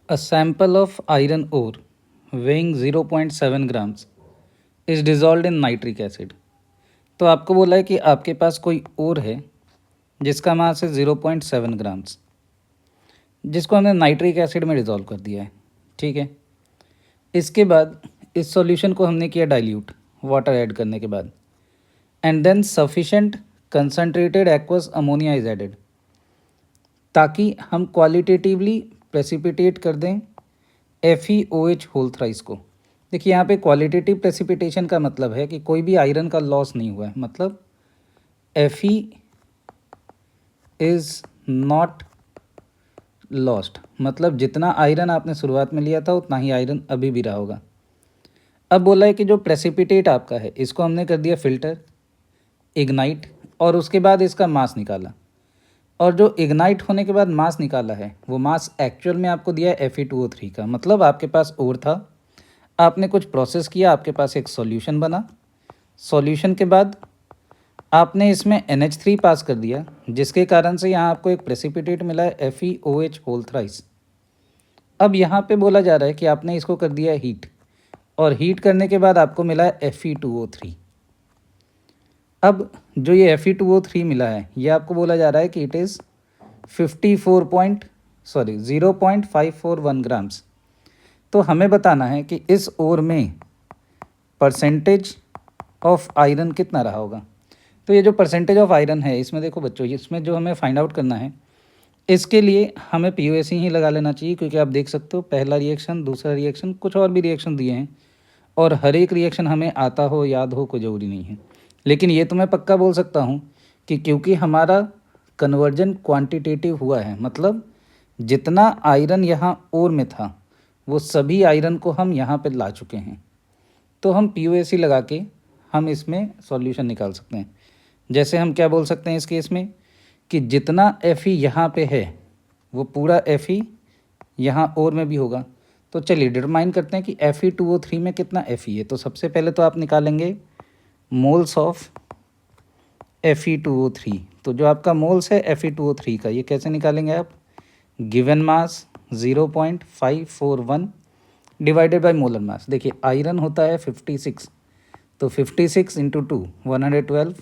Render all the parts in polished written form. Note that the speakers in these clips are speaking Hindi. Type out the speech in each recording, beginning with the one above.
A sample of iron ore weighing 0.7 grams is dissolved in nitric acid. तो आपको बोला है कि आपके पास कोई ओर है जिसका मास है 0.7 ग्राम्स, जिसको हमने नाइट्रिक एसिड में डिज़ोल्व कर दिया है। ठीक है, इसके बाद इस सॉल्यूशन को हमने किया डाइल्यूट वाटर ऐड करने के बाद, and then sufficient concentrated aqueous ammonia is added, ताकि हम क्वालिटेटिवली प्रेसिपिटेट कर दें FeOH होल थ्राइस को। देखिए यहाँ पे क्वालिटेटिव प्रेसिपिटेशन का मतलब है कि कोई भी आयरन का लॉस नहीं हुआ है, मतलब Fe इज़ नॉट लॉस्ट, मतलब जितना आयरन आपने शुरुआत में लिया था उतना ही आयरन अभी भी रहा होगा। अब बोला है कि जो प्रेसिपिटेट आपका है इसको हमने कर दिया फिल्टर, इग्नाइट, और उसके बाद इसका मास निकाला, और जो इग्नाइट होने के बाद मास निकाला है वो मास एक्चुअल में आपको दिया है Fe2O3 का। मतलब आपके पास ओर था, आपने कुछ प्रोसेस किया, आपके पास एक सॉल्यूशन बना, सॉल्यूशन के बाद आपने इसमें NH3 पास कर दिया, जिसके कारण से यहाँ आपको एक प्रेसिपिटेट मिला है FeOH होल थ्राइस। अब यहाँ पे बोला जा रहा है कि आपने इसको कर दिया है हीट, और हीट करने के बाद आपको मिला है Fe2O3। अब जो ये Fe2O3 मिला है ये आपको बोला जा रहा है कि इट इज़ 0.541 ग्राम्स। तो हमें बताना है कि इस ओर में परसेंटेज ऑफ आयरन कितना रहा होगा। तो ये जो परसेंटेज ऑफ आयरन है इसमें देखो बच्चों, इसमें जो हमें फाइंड आउट करना है इसके लिए हमें POAC ही लगा लेना चाहिए, क्योंकि आप देख सकते हो पहला रिएक्शन, दूसरा रिएक्शन, कुछ और भी रिएक्शन दिए हैं और हर एक रिएक्शन हमें आता हो याद हो कोई ज़रूरी नहीं है। लेकिन ये तो मैं पक्का बोल सकता हूँ कि क्योंकि हमारा कन्वर्जन क्वांटिटेटिव हुआ है, मतलब जितना आयरन यहाँ ओर में था वो सभी आयरन को हम यहाँ पे ला चुके हैं, तो हम POAC लगा के हम इसमें सॉल्यूशन निकाल सकते हैं। जैसे हम क्या बोल सकते हैं इस केस में कि जितना Fe यहाँ पे है वो पूरा Fe यहाँ और में भी होगा। तो चलिए डिटरमाइन करते हैं कि Fe2O3 में कितना Fe है। तो सबसे पहले तो आप निकालेंगे मोल्स ऑफ Fe2O3। तो जो आपका मोल्स है Fe2O3 का, ये कैसे निकालेंगे आप, given mass 0.541 divided by molar mass. देखिए आयरन होता है 56, तो 56 इंटू 2 112,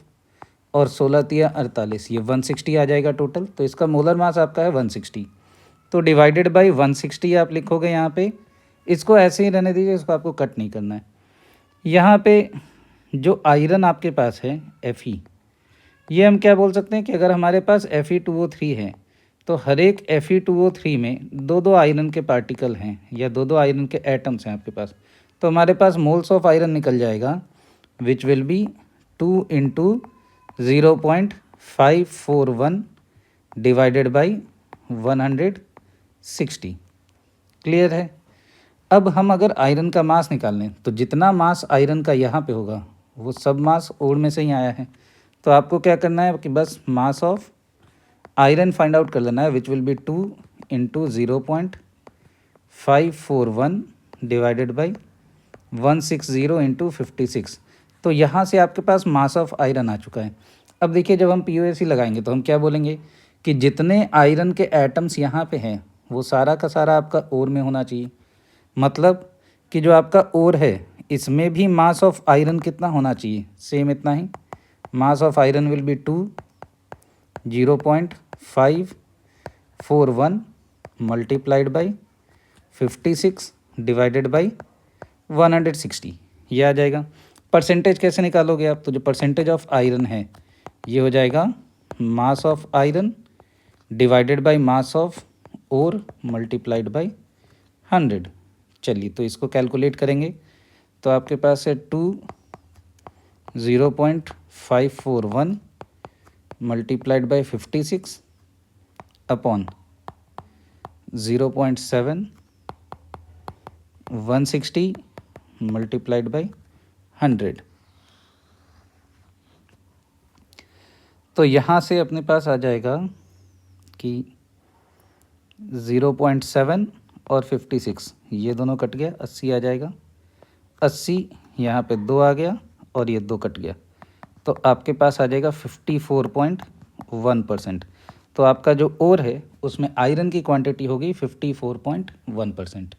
और 16 तिया 48, ये 160 आ जाएगा टोटल। तो इसका मोलर मास आपका है 160, तो डिवाइडेड बाय 160 आप लिखोगे यहाँ पे। इसको ऐसे ही रहने दीजिए, इसको आपको कट नहीं करना है। यहाँ पे जो आयरन आपके पास है Fe, ये हम क्या बोल सकते हैं कि अगर हमारे पास Fe2O3 है तो हर एक Fe2O3 में दो दो आयरन के पार्टिकल हैं या दो दो आयरन के एटम्स हैं आपके पास। तो हमारे पास मोल्स ऑफ आयरन निकल जाएगा which will be 2 into 0.541 divided by 160। Clear है। अब हम अगर आयरन का मास निकाल लें तो जितना मास आयरन का यहाँ पे होगा वो सब मास ओर में से ही आया है। तो आपको क्या करना है कि बस मास ऑफ आयरन फाइंड आउट कर लेना है, which will be 2 into 0.541 divided by 160 into 56। तो यहाँ से आपके पास मास ऑफ आयरन आ चुका है। अब देखिए जब हम POAC लगाएंगे तो हम क्या बोलेंगे कि जितने आयरन के एटम्स यहाँ पे हैं वो सारा का सारा आपका ओर में होना चाहिए। मतलब कि जो आपका ओर है इसमें भी मास ऑफ आयरन कितना होना चाहिए, सेम इतना ही। Mass of iron will be 2 0.541 multiplied by 56 divided by 160, ये आ जाएगा। परसेंटेज कैसे निकालोगे आप, तो जो परसेंटेज ऑफ आयरन है ये हो जाएगा mass of iron divided by mass of ore multiplied by 100। चलिए तो इसको कैलकुलेट करेंगे तो आपके पास है 0.541 multiplied by 56 upon 0.7 160 multiplied by 100। तो यहाँ से अपने पास आ जाएगा कि 0.7 और 56 ये दोनों कट गया, 80 आ जाएगा। 80 यहाँ पे 2 आ गया और ये 2 कट गया, तो आपके पास आ जाएगा 54.1%। तो आपका जो ओर है उसमें आयरन की क्वांटिटी होगी 54.1%।